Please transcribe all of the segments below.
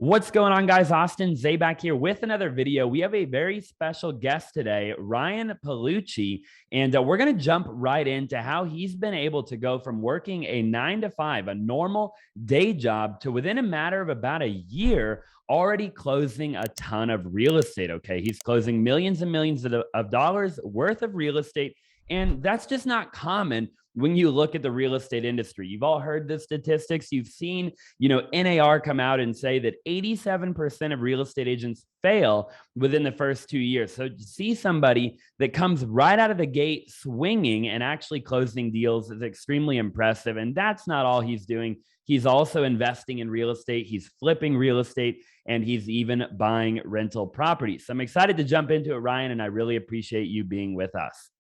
What's going on, guys? Austin Zaback here with another video. We have a very special guest today, Ryan Paolucci, and we're going to jump right into how he's been able to go from working a 9 to 5, a normal day job, to within a matter of about a year, already closing a ton of real estate. Okay, he's closing millions and millions of dollars worth of real estate. And that's just not common when you look at the real estate industry. You've all heard the statistics. You've seen, NAR come out and say that 87% of real estate agents fail within the first 2 years. So to see somebody that comes right out of the gate swinging and actually closing deals is extremely impressive. And that's not all he's doing. He's also investing in real estate. He's flipping real estate, and he's even buying rental properties. So I'm excited to jump into it, Ryan, and I really appreciate you being with us.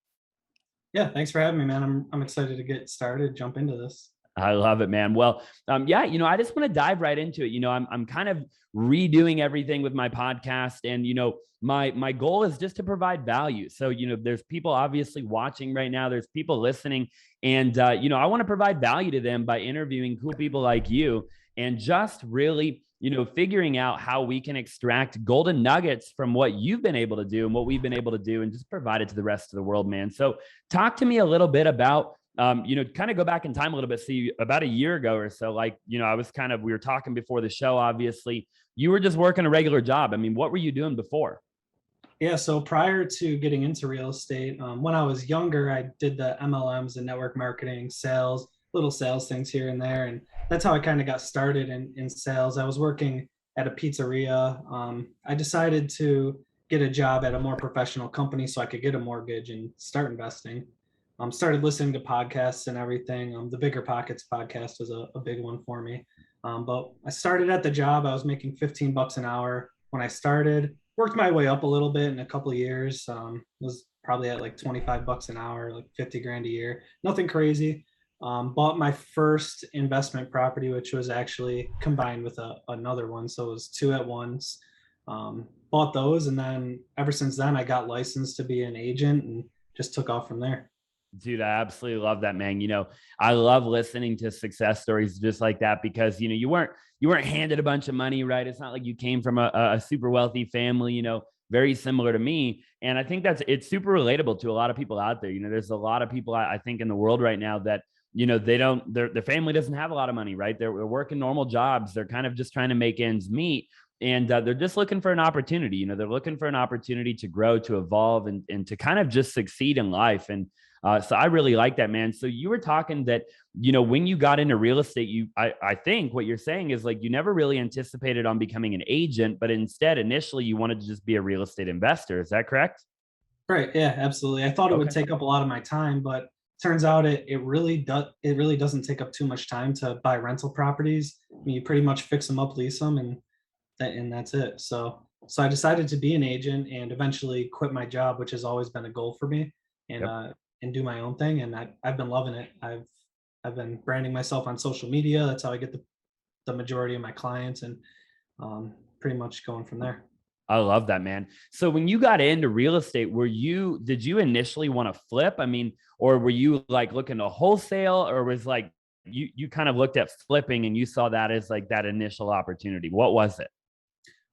Yeah, thanks for having me, man. I'm excited to get started, jump into this. I love it, man. Well, yeah, I just want to dive right into it. I'm kind of redoing everything with my podcast, and my goal is just to provide value. So, there's people obviously watching right now. There's people listening, and I want to provide value to them by interviewing cool people like you, and just really, figuring out how we can extract golden nuggets from what you've been able to do and what we've been able to do, and just provide it to the rest of the world, man. So, talk to me a little bit about kind of go back in time a little bit. See, about a year ago or so, we were talking before the show, obviously, you were just working a regular job. I mean, what were you doing before? Yeah, so prior to getting into real estate, when I was younger, I did the MLMs and network marketing, sales, little sales things here and there. And that's how I kind of got started in sales. I was working at a pizzeria. I decided to get a job at a more professional company so I could get a mortgage and start investing. Started listening to podcasts and everything. The Bigger Pockets podcast was a big one for me. But I started at the job. I was making 15 bucks an hour when I started. Worked my way up a little bit in a couple of years. Was probably at like 25 bucks an hour, like 50 grand a year. Nothing crazy. Bought my first investment property, which was actually combined with another one. So it was two at once. Bought those. And then ever since then, I got licensed to be an agent and just took off from there. Dude, I absolutely love that, man. I love listening to success stories just like that, because you weren't handed a bunch of money, right? It's not like you came from a super wealthy family, very similar to me. And I think it's super relatable to a lot of people out there. There's a lot of people I think in the world right now that their family doesn't have a lot of money, right? They're working normal jobs. They're kind of just trying to make ends meet. And they're just looking for an opportunity. They're looking for an opportunity to grow, to evolve, and to kind of just succeed in life. And so I really like that, man. So you were talking that, when you got into real estate, I think what you're saying is, like, you never really anticipated on becoming an agent, but instead, initially, you wanted to just be a real estate investor. Is that correct? Right. Yeah, absolutely. I thought it would Okay. take up a lot of my time, but turns out it really doesn't take up too much time to buy rental properties. I mean, you pretty much fix them up, lease them, and that's it. So I decided to be an agent and eventually quit my job, which has always been a goal for me, and Yep. do my own thing. And I've been loving it. I've been branding myself on social media. That's how I get the majority of my clients, and pretty much going from there. I love that, man. So when you got into real estate, did you initially want to flip? I mean, or were you like looking to wholesale, or was like you kind of looked at flipping and you saw that as like that initial opportunity? What was it?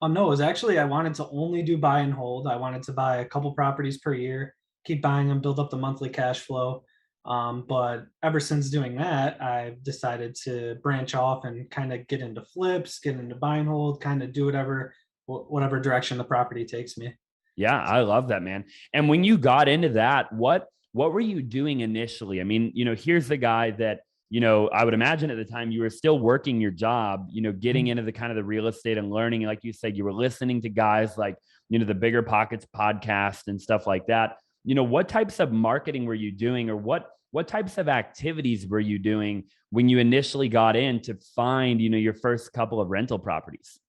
No, it was actually I wanted to only do buy and hold. I wanted to buy a couple properties per year, keep buying them, build up the monthly cash flow. But ever since doing that, I've decided to branch off and kind of get into flips, get into buy and hold, kind of do whatever direction the property takes me. Yeah, I love that, man. And when you got into that, what were you doing initially? I mean, here's the guy that, I would imagine at the time you were still working your job, getting into the kind of the real estate and learning. Like you said, you were listening to guys like, the Bigger Pockets podcast and stuff like that. What types of marketing were you doing, or what types of activities were you doing when you initially got in to find, your first couple of rental properties?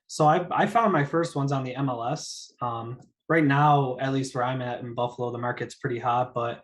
So I found my first ones on the MLS. Right now, at least where I'm at in Buffalo, the market's pretty hot. But a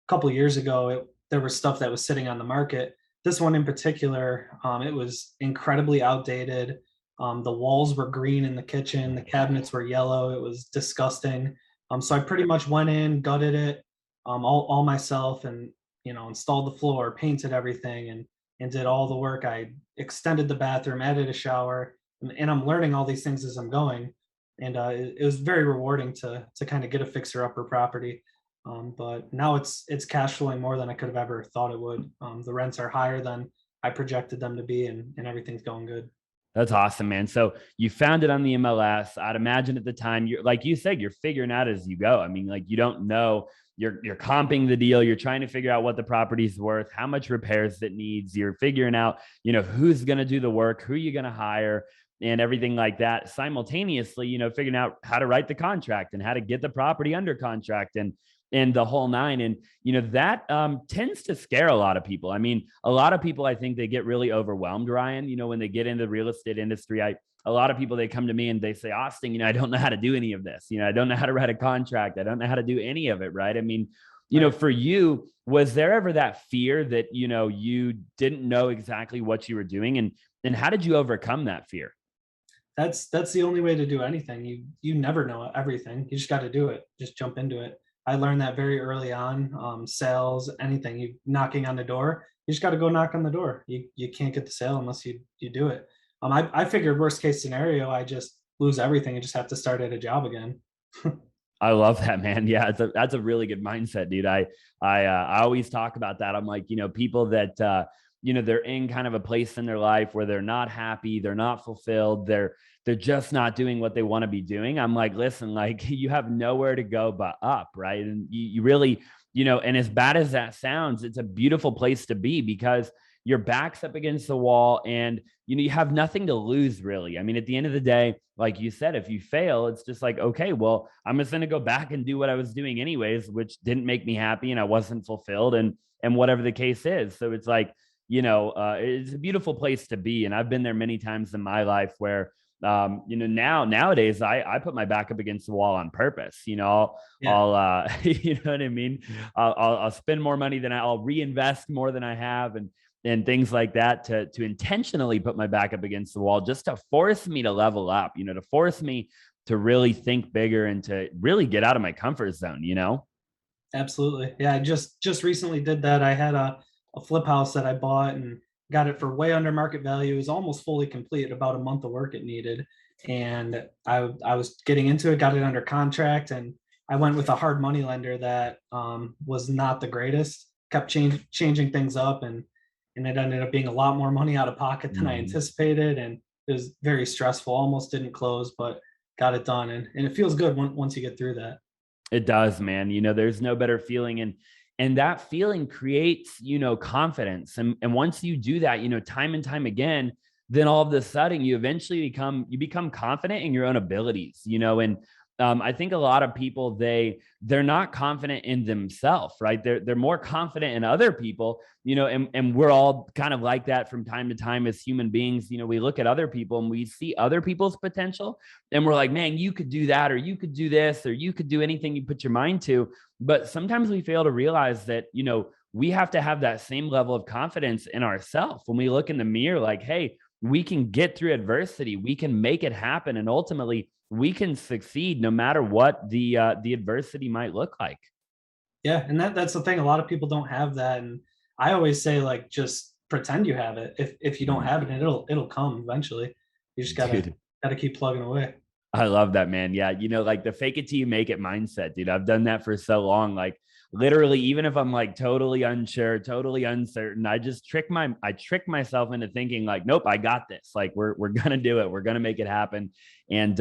couple years ago, there was stuff that was sitting on the market. This one in particular, it was incredibly outdated. The walls were green in the kitchen. The cabinets were yellow. It was disgusting. So I pretty much went in, gutted it, all myself, and installed the floor, painted everything, and did all the work. I extended the bathroom, added a shower, and I'm learning all these things as I'm going. And it was very rewarding to kind of get a fixer upper property. But now it's cash flowing more than I could have ever thought it would. The rents are higher than I projected them to be, and everything's going good. That's awesome, man. So you found it on the MLS. I'd imagine at the time, you're like you said, you're figuring out as you go. I mean, like you don't know, you're comping the deal. You're trying to figure out what the property's worth, how much repairs it needs. You're figuring out, who's going to do the work, who you're going to hire, and everything like that. Simultaneously, figuring out how to write the contract and how to get the property under contract and the whole nine. And that tends to scare a lot of people. I mean, a lot of people, I think they get really overwhelmed, Ryan, when they get into the real estate industry. A lot of people, they come to me and they say, Austin, I don't know how to do any of this. I don't know how to write a contract. I don't know how to do any of it. Right. I mean, for you, was there ever that fear that, you didn't know exactly what you were doing, and how did you overcome that fear? That's the only way to do anything. You never know everything. You just got to do it. Just jump into it. I learned that very early on. Sales, anything, you knocking on the door, you just got to go knock on the door. You can't get the sale unless you do it. I figured worst case scenario, I just lose everything and just have to start at a job again. I love that, man. Yeah, that's a really good mindset, dude. I always talk about that. I'm like, people that they're in kind of a place in their life where they're not happy, they're not fulfilled, they're just not doing what they want to be doing. I'm like, listen, like you have nowhere to go but up, right? And you really, and as bad as that sounds, it's a beautiful place to be because your back's up against the wall and you have nothing to lose, really. I mean, at the end of the day, like you said, if you fail, it's just like, okay, well, I'm just going to go back and do what I was doing anyways, which didn't make me happy and I wasn't fulfilled, and whatever the case is. So it's like, it's a beautiful place to be. And I've been there many times in my life where, nowadays I put my back up against the wall on purpose. I'll you know what I mean? I'll spend more money than I'll reinvest more than I have. And things like that to intentionally put my back up against the wall, just to force me to level up, to force me to really think bigger and to really get out of my comfort zone. Absolutely. Yeah, I just recently did that. I had a flip house that I bought and got it for way under market value. It was almost fully complete, about a month of work it needed. And I was getting into it, got it under contract, and I went with a hard money lender that was not the greatest, kept changing things up, and it ended up being a lot more money out of pocket than I anticipated. And it was very stressful, almost didn't close, but got it done. And it feels good once you get through that. It does, man. There's no better feeling. And that feeling creates, confidence. And once you do that, time and time again, then all of a sudden you eventually become confident in your own abilities, and I think a lot of people, they're not confident in themselves, right? They're more confident in other people, and we're all kind of like that from time to time as human beings. We look at other people and we see other people's potential and we're like, man, you could do that, or you could do this, or you could do anything you put your mind to. But sometimes we fail to realize that, we have to have that same level of confidence in ourselves when we look in the mirror, like, hey, we can get through adversity, we can make it happen, and ultimately we can succeed no matter what the adversity might look like. Yeah, and that's the thing. A lot of people don't have that, and I always say, like, just pretend you have it. If you don't have it, it'll come eventually. You just Dude, gotta keep plugging away. I love that, man. Yeah, like the fake it till you make it mindset, dude. I've done that for so long. Like literally, even if I'm like totally unsure, totally uncertain, I trick myself into thinking like, nope, I got this. Like we're gonna do it. We're gonna make it happen. And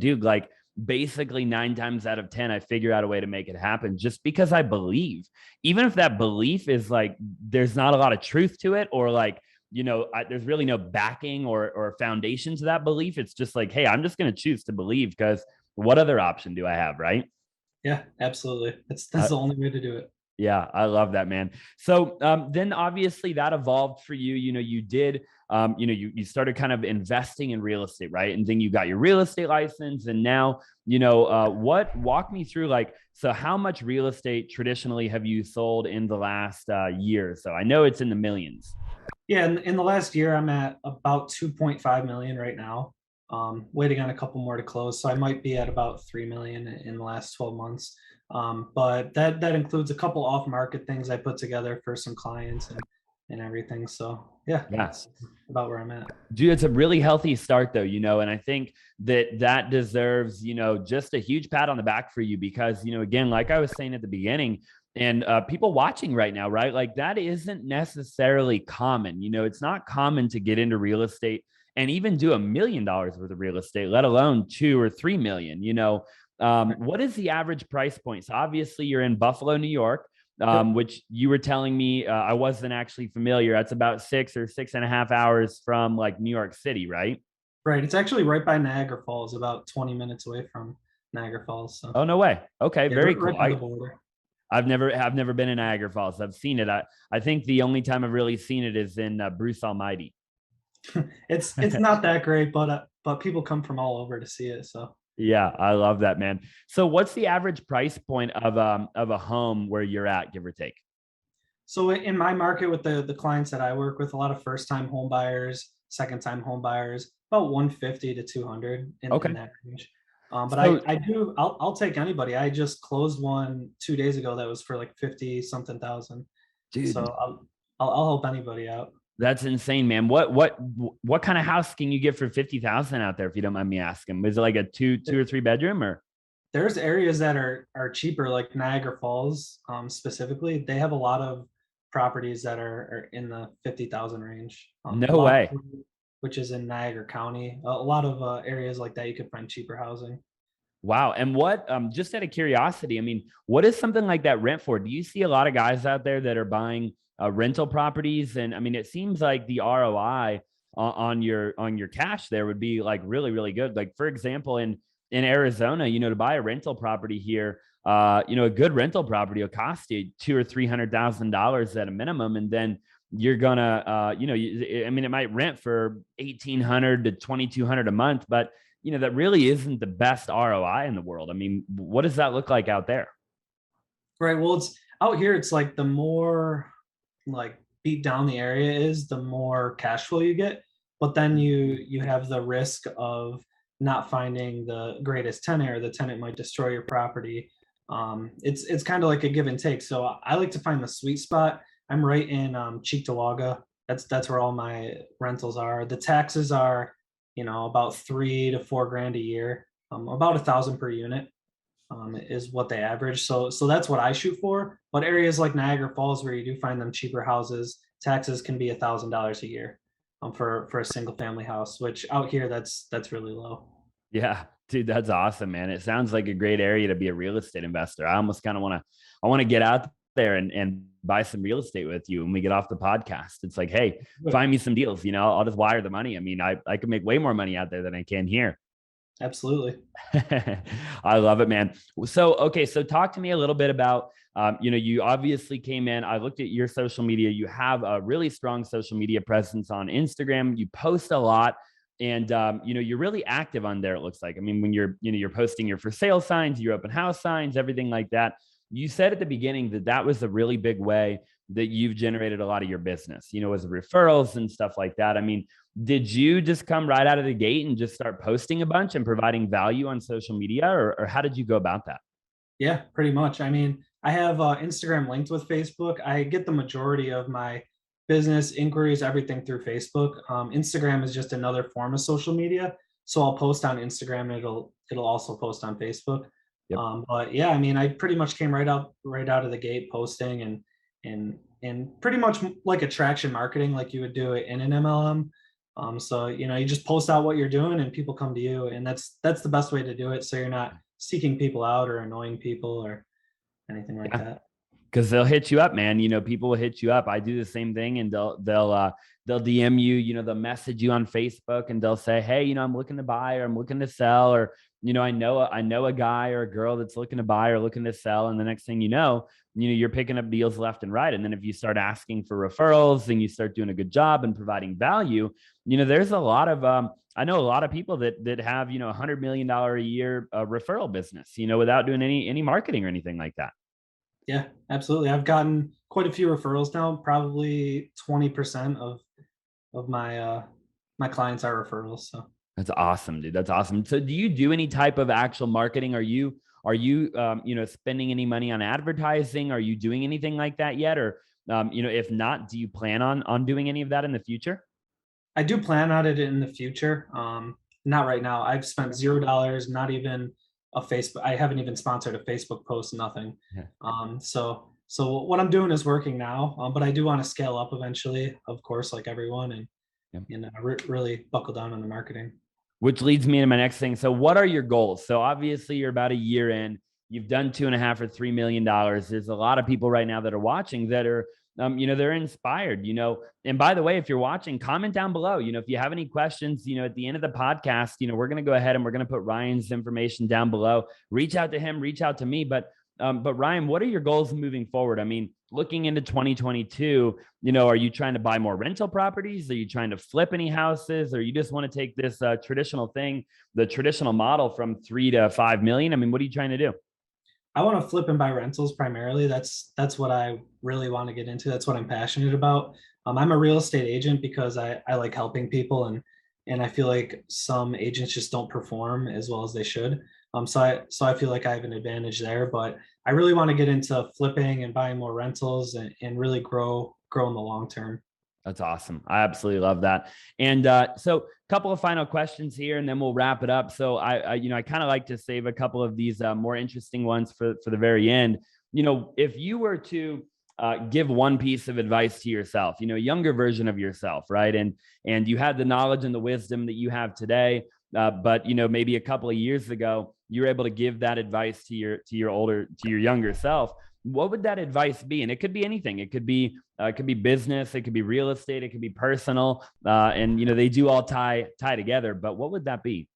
dude, like basically 9 times out of 10, I figure out a way to make it happen just because I believe, even if that belief is like, there's not a lot of truth to it, or like, there's really no backing or foundation to that belief. It's just like, hey, I'm just going to choose to believe because what other option do I have, right? Yeah, absolutely. That's the only way to do it. Yeah, I love that, man. So then obviously that evolved for you. You did, you started kind of investing in real estate, right? And then you got your real estate license. And now, walk me through like, so how much real estate traditionally have you sold in the last year? So I know it's in the millions. Yeah, in the last year, I'm at about 2.5 million right now. Waiting on a couple more to close, so I might be at about 3 million in the last 12 months. But that includes a couple off market things I put together for some clients, and and everything. So yeah, Yeah. that's about where I'm at. Dude, it's a really healthy start though, and I think that deserves, just a huge pat on the back for you because, again, like I was saying at the beginning, and people watching right now, right? Like that isn't necessarily common. It's not common to get into real estate and even do $1 million worth of real estate, let alone 2 or 3 million. What is the average price point? So obviously you're in Buffalo, New York, Yep. which you were telling me I wasn't actually familiar. That's about 6 or 6.5 hours from like New York City, right? Right. It's actually right by Niagara Falls, about 20 minutes away from Niagara Falls. So Oh, no way. Okay, yeah, very cool. right by the border. I've never been in Niagara Falls. I've seen it. I think the only time I've really seen it is in Bruce Almighty. It's not that great, but people come from all over to see it. So Yeah, I love that, man. So what's the average price point of a home where you're at, give or take? so in my market with the clients that I work with, a lot of first time home buyers, second time home buyers, about 150 to 200 in Okay. that range. But So, I'll take anybody. I just closed one 2 days ago that was for like 50 something thousand. So dude, I'll help anybody out. that's insane, man. What kind of house can you get for 50,000 out there, if you don't mind me asking? Was it like a two or three bedroom or? There's areas that are cheaper, like Niagara Falls, specifically. They have a lot of properties that are in the 50,000 range. No way. Which is in Niagara County. A lot of areas like that you could find cheaper housing. Wow. And what, just out of curiosity, I mean, what does something like that rent for? Do you see a lot of guys out there that are buying rental properties? And I mean, it seems like the ROI on your cash there would be like really, really good. Like for example, in Arizona, to buy a rental property here, a good rental property will cost you $200,000 or $300,000 at a minimum. And then you're gonna, I mean, it might rent for 1,800 to 2,200 a month, but that really isn't the best ROI in the world. I mean, what does that look like out there? Right. Well, it's out here. It's like the more like beat down the area is, the more cash flow you get. But then you have the risk of not finding the greatest tenant, or the tenant might destroy your property. It's kind of like a give and take. So I like to find the sweet spot. I'm right in Cheektowaga. That's where all my rentals are. The taxes are, about 3 to 4 grand a year, about 1,000 per unit, is what they average. So that's what I shoot for. But areas like Niagara Falls, where you do find them cheaper houses, taxes can be $1,000 a year, for a single family house, which out here that's really low. Yeah, dude, that's awesome, man. It sounds like a great area to be a real estate investor. I almost kind of want to get out there and buy some real estate with you when we get off the podcast. It's like, hey, find me some deals. I'll just wire the money. I mean, I can make way more money out there than I can here. Absolutely. I love it, man. So, okay. So talk to me a little bit about, you obviously came in, I looked at your social media. You have a really strong social media presence on Instagram. You post a lot and, you're really active on there. It looks like, I mean, when you're posting your for sale signs, your open house signs, everything like that. You said at the beginning that was a really big way that you've generated a lot of your business, as referrals and stuff like that. I mean, did you just come right out of the gate and just start posting a bunch and providing value on social media, or how did you go about that? Yeah, pretty much. I mean, I have Instagram linked with Facebook. I get the majority of my business inquiries, everything through Facebook. Instagram is just another form of social media. So I'll post on Instagram, and it'll also post on Facebook. Yep. But yeah, I mean, I pretty much came right out of the gate posting, and pretty much like attraction marketing, like you would do it in an MLM. So you just post out what you're doing, and people come to you, and that's the best way to do it. So you're not seeking people out or annoying people or anything like Yeah. that. Because they'll hit you up, man. People will hit you up. I do the same thing, and they'll DM you. They'll message you on Facebook, and they'll say, "Hey, I'm looking to buy, or I'm looking to sell, or I know a guy or a girl that's looking to buy or looking to sell." And the next thing you're picking up deals left and right. And then if you start asking for referrals, and you start doing a good job and providing value, there's a lot of I know a lot of people that have $100 million a year referral business, without doing any marketing or anything like that. Yeah, absolutely. I've gotten quite a few referrals now. Probably 20% of my clients are referrals. So That's awesome, dude. That's awesome. So do you do any type of actual marketing? Are you spending any money on advertising? Are you doing anything like that yet? Or, If not, do you plan on doing any of that in the future? I do plan on it in the future. Not right now. I've spent $0, not even a Facebook. I haven't even sponsored a Facebook post, nothing. Yeah. So what I'm doing is working now, but I do want to scale up eventually, of course, like everyone, and Yeah. really buckle down on the marketing. Which leads me to my next thing. So, what are your goals? So, obviously, you're about a year in. You've done 2.5 or $3 million. There's a lot of people right now that are watching that are, they're inspired. And by the way, if you're watching, comment down below. If you have any questions, at the end of the podcast, we're going to go ahead and we're going to put Ryan's information down below. Reach out to him, reach out to me. But Ryan, what are your goals moving forward? I mean, looking into 2022, are you trying to buy more rental properties? Are you trying to flip any houses? Or you just want to take this traditional thing, the traditional model from 3 to 5 million? I mean, what are you trying to do? I want to flip and buy rentals primarily. That's what I really want to get into. That's what I'm passionate about. I'm a real estate agent because I like helping people, and I feel like some agents just don't perform as well as they should. So I feel like I have an advantage there, but I really want to get into flipping and buying more rentals and really grow in the long term. That's awesome. I absolutely love that. And so, a couple of final questions here, and then we'll wrap it up. So, I kind of like to save a couple of these more interesting ones for the very end. If you were to give one piece of advice to yourself, a younger version of yourself, right? And you had the knowledge and the wisdom that you have today, but maybe a couple of years ago, you were able to give that advice to your younger self. What would that advice be? And it could be anything. It could be business, it could be real estate, it could be personal, and they do all tie together. But what would that be?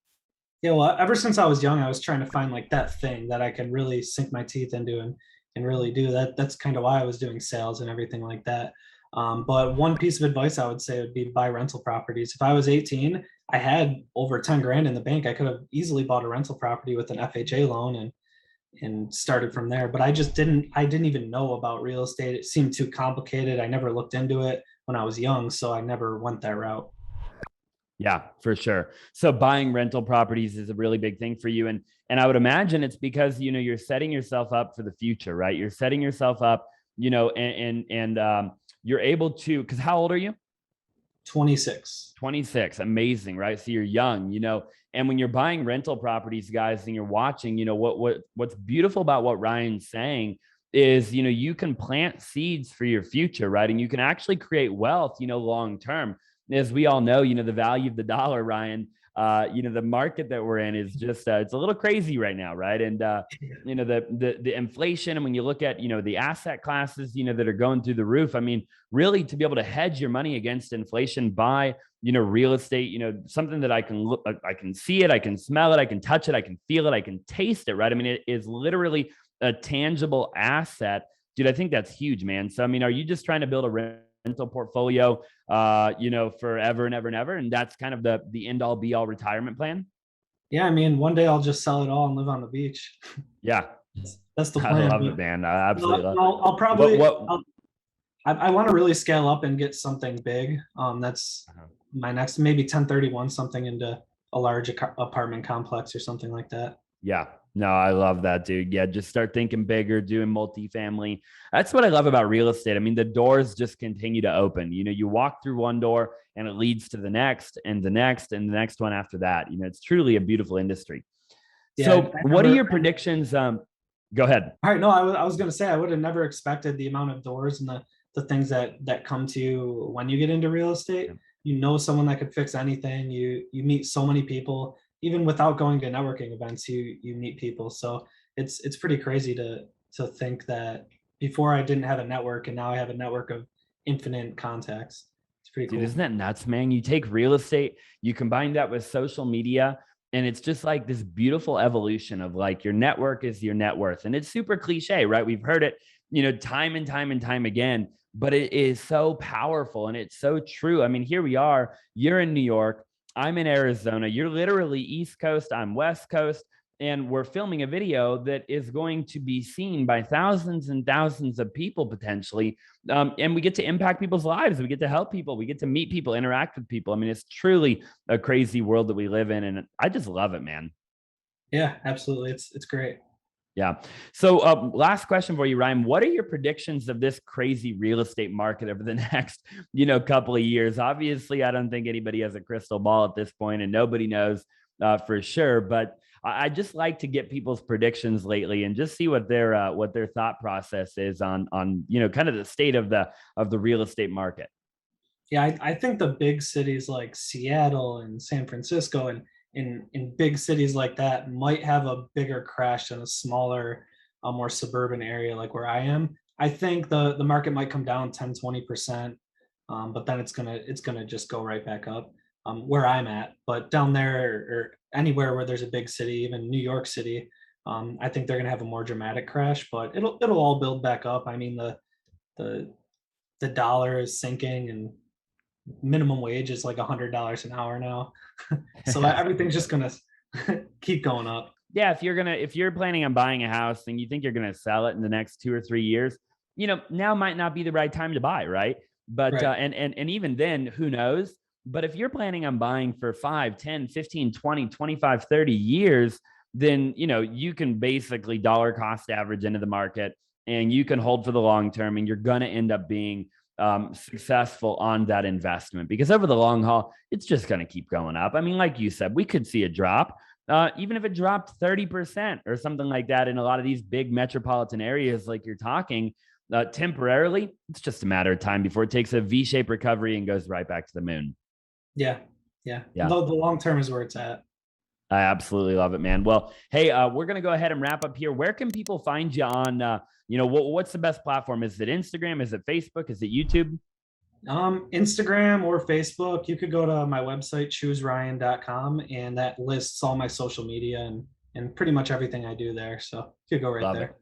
Yeah, well, ever since I was young, I was trying to find like that thing that I can really sink my teeth into and really do that. That's kind of why I was doing sales and everything like that. But one piece of advice I would say would be buy rental properties. If I was 18, I had over 10 grand in the bank. I could have easily bought a rental property with an FHA loan and started from there. But I didn't even know about real estate. It seemed too complicated. I never looked into it when I was young, so I never went that route. Yeah, for sure. So buying rental properties is a really big thing for you. And I would imagine it's because, you're setting yourself up for the future, right? You're setting yourself up, and you're able to, because how old are you? 26. 26. Amazing, right? So you're young, and when you're buying rental properties, guys, and you're watching, what's beautiful about what Ryan's saying is, you can plant seeds for your future, right? And you can actually create wealth, long term. As we all know, the value of the dollar, Ryan, the market that we're in is just, it's a little crazy right now, right? And, the inflation, and when you look at, the asset classes, that are going through the roof, I mean, really to be able to hedge your money against inflation by, real estate, something that I can look, I can see it, I can smell it, I can touch it, I can feel it, I can taste it, right? I mean, it is literally a tangible asset. Dude, I think that's huge, man. So, I mean, are you just trying to build a rental portfolio, forever and ever and ever? And that's kind of the end all be all retirement plan? Yeah, I mean, one day I'll just sell it all and live on the beach. Yeah. That's the I plan. love it, man. I absolutely love it. I'll probably, What, I want to really scale up and get something big. That's uh-huh. my next, maybe 1031 something into a large apartment complex or something like that. Yeah. No, I love that, dude. Yeah, just start thinking bigger, doing multifamily. That's what I love about real estate. I mean, the doors just continue to open. You walk through one door and it leads to the next and the next and the next one after that. It's truly a beautiful industry. Yeah, So, what are your predictions? Go ahead. All right, no, I was going to say I would have never expected the amount of doors and the things that come to you when you get into real estate. Someone that could fix anything. You meet so many people, even without going to networking events. You meet people, so it's pretty crazy to think that before I didn't have a network and now I have a network of infinite contacts. It's pretty cool. Dude, isn't that nuts, man? You take real estate, you combine that with social media, and it's just like this beautiful evolution of like your network is your net worth. And it's super cliche, right? We've heard it, time and time and time again, but it is so powerful and it's so true. I mean, here we are, you're in New York, I'm in Arizona, you're literally East Coast, I'm West Coast, and we're filming a video that is going to be seen by thousands and thousands of people potentially. And we get to impact people's lives. We get to help people. We get to meet people, interact with people. I mean, it's truly a crazy world that we live in. And I just love it, man. Yeah, absolutely. It's great. Yeah. So last question for you, Ryan. What are your predictions of this crazy real estate market over the next, couple of years? Obviously, I don't think anybody has a crystal ball at this point, and nobody knows for sure. But I just like to get people's predictions lately and just see what their thought process is on kind of the state of the real estate market. Yeah, I think the big cities like Seattle and San Francisco and in big cities like that might have a bigger crash than a smaller, more suburban area like where I am. I think the market might come down 10-20%, but then it's gonna just go right back up where I'm at. But down there or anywhere where there's a big city, even New York City, I think they're gonna have a more dramatic crash, but it'll all build back up. I mean the the dollar is sinking and minimum wage is like $100 an hour now. So everything's just gonna keep going up. Yeah, if you're planning on buying a house and you think you're gonna sell it in the next 2 or 3 years, now might not be the right time to buy, right? But Right. and even then, who knows? But if you're planning on buying for 5, 10, 15, 20, 25, 30 years, then you can basically dollar cost average into the market and you can hold for the long term and you're gonna end up being successful on that investment because over the long haul, it's just going to keep going up. I mean, like you said, we could see a drop, even if it dropped 30% or something like that in a lot of these big metropolitan areas, like you're talking temporarily. It's just a matter of time before it takes a V-shaped recovery and goes right back to the moon. Yeah. Yeah. Yeah. The long term is where it's at. I absolutely love it, man. Well, hey, we're going to go ahead and wrap up here. Where can people find you on, what's the best platform? Is it Instagram? Is it Facebook? Is it YouTube? Instagram or Facebook. You could go to my website, chooseryan.com, and that lists all my social media and pretty much everything I do there. So you could go right Love there. it.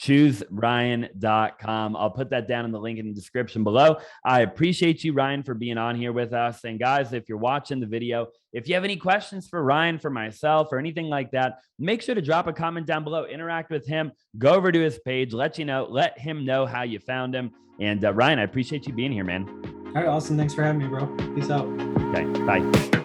ChooseRyan.com. I'll put that down in the link in the description below. I appreciate you, Ryan, for being on here with us. And guys, if you're watching the video, if you have any questions for Ryan, for myself, or anything like that, make sure to drop a comment down below, interact with him, go over to his page, let him know how you found him. And Ryan, I appreciate you being here, man. All right, awesome. Thanks for having me, bro. Peace out. Okay, bye.